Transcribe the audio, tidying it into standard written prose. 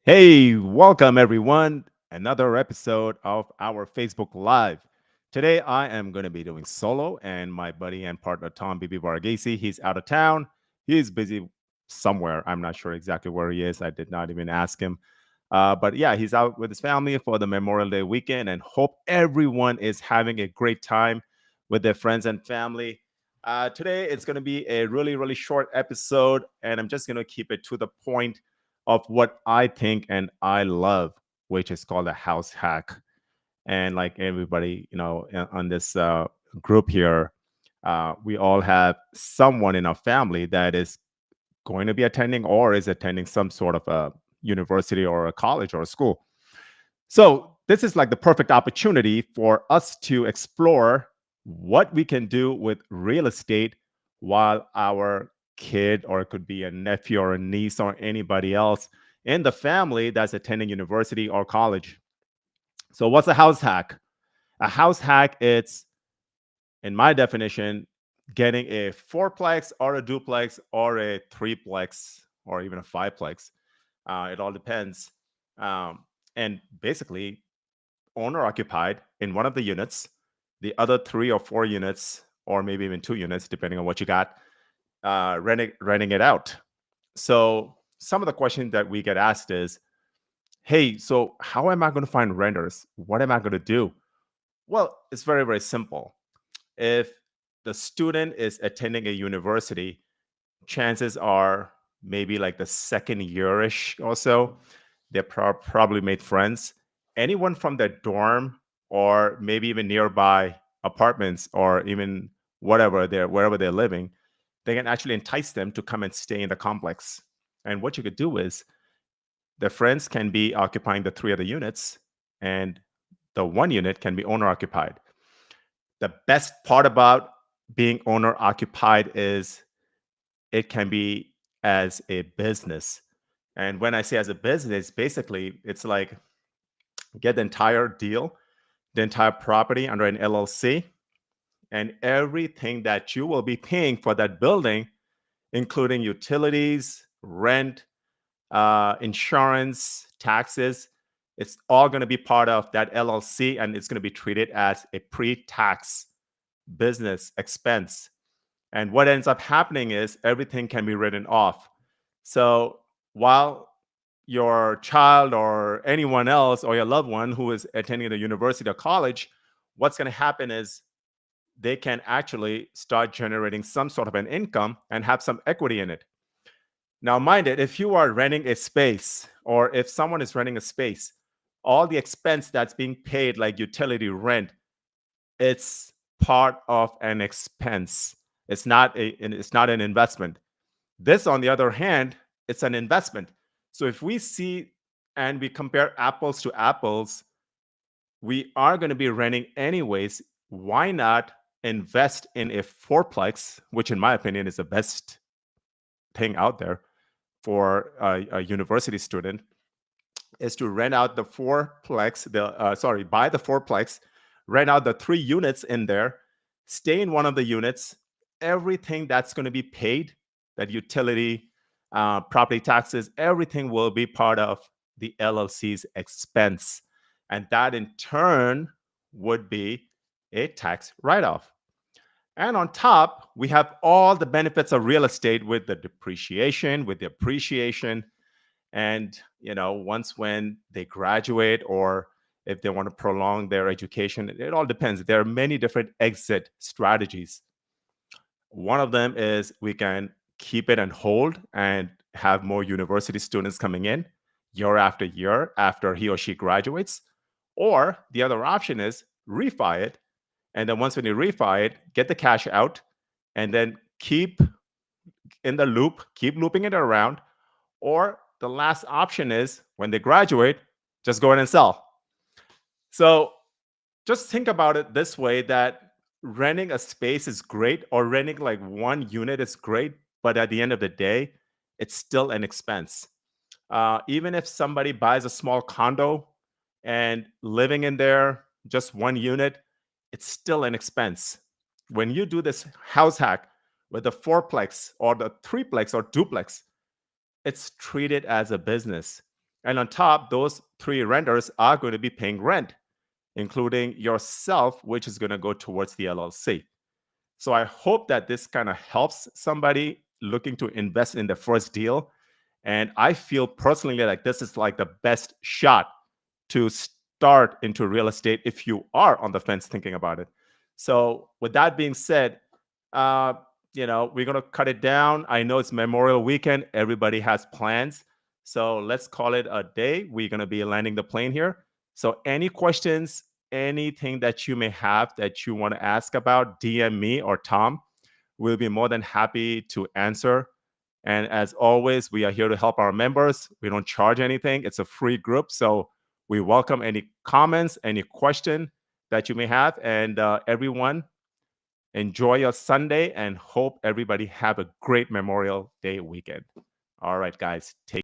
Hey, welcome everyone. Another episode of our Facebook Live. Today I am going to be doing solo, and my buddy and partner Tom Bibi Varghese, he's out of town. He's busy somewhere. I'm not sure exactly where he is. I did not even ask him. But yeah, he's out with his family for the Memorial Day weekend, and hope everyone is having a great time with their friends and family. Today it's going to be a really short episode, and I'm just going to keep it to the point of what I think and I love, which is called a house hack. And like everybody, on this group here, we all have someone in our family that is going to be attending or is attending some sort of a university or a college or a school. So this is like the perfect opportunity for us to explore what we can do with real estate while our kid, or it could be a nephew or a niece or anybody else in the family that's attending university or college. So what's a house hack? A house hack, it's, in my definition, getting a fourplex or a duplex or a threeplex or even a fiveplex. It all depends. And basically owner occupied in one of the units, the other 3 or 4 units, or maybe even 2 units, depending on what you got, renting it out. So some of the questions that we get asked is, hey, so how am I going to find renters? What am I going to do? Well, it's very simple. If the student is attending a university, chances are maybe like the second yearish or so, they probably made friends. Anyone from their dorm or maybe even nearby apartments or even wherever they're living, they can actually entice them to come and stay in the complex. And what you could do is the friends can be occupying the 3 other units, and the 1 unit can be owner occupied. The best part about being owner occupied is it can be as a business. And when I say as a business, basically it's like get the entire deal, the entire property under an LLC, and everything that you will be paying for that building, including utilities, rent, insurance, taxes, it's all going to be part of that LLC, and it's going to be treated as a pre-tax business expense. And what ends up happening is everything can be written off. So while your child or anyone else or your loved one who is attending the university or college, what's going to happen is they can actually start generating some sort of an income and have some equity in it. Now, mind it, if you are renting a space or if someone is renting a space, all the expense that's being paid, like utility, rent, it's part of an expense. It's not an investment. This, on the other hand, it's an investment. So if we see and we compare apples to apples, we are going to be renting anyways. Why not invest in a fourplex, which in my opinion is the best thing out there for a university student, is to rent out the fourplex, buy the fourplex, rent out the 3 units in there, stay in one of the units. Everything that's going to be paid, that utility, property taxes, everything will be part of the LLC's expense. And that in turn would be a tax write off. And on top, we have all the benefits of real estate with the depreciation, with the appreciation, and once when they graduate or if they want to prolong their education, it all depends. There are many different exit strategies. One of them is we can keep it and hold and have more university students coming in year after year after he or she graduates. Or the other option is refi it, and then once when you refi it, get the cash out and then keep in the loop, keep looping it around. Or the last option is when they graduate, just go in and sell. So just think about it this way, that renting a space is great, or renting like 1 unit is great, but at the end of the day, it's still an expense. Even if somebody buys a small condo and living in there, just 1 unit, it's still an expense. When you do this house hack with the fourplex or the threeplex or duplex, it's treated as a business. And on top, those three renters are going to be paying rent, including yourself, which is going to go towards the LLC. So I hope that this kind of helps somebody looking to invest in the first deal. And I feel personally like this is like the best shot to start into real estate if you are on the fence thinking about it. So with that being said, uh, we're gonna cut it down. I know it's Memorial Weekend. Everybody has plans. So let's call it a day. We're gonna be landing the plane here. So any questions, anything that you may have that you want to ask about, DM me or Tom. We'll be more than happy to answer. And as always, we are here to help our members. We don't charge anything. It's a free group. So we welcome any comments, any question that you may have. And everyone, enjoy your Sunday and hope everybody have a great Memorial Day weekend. All right, guys, take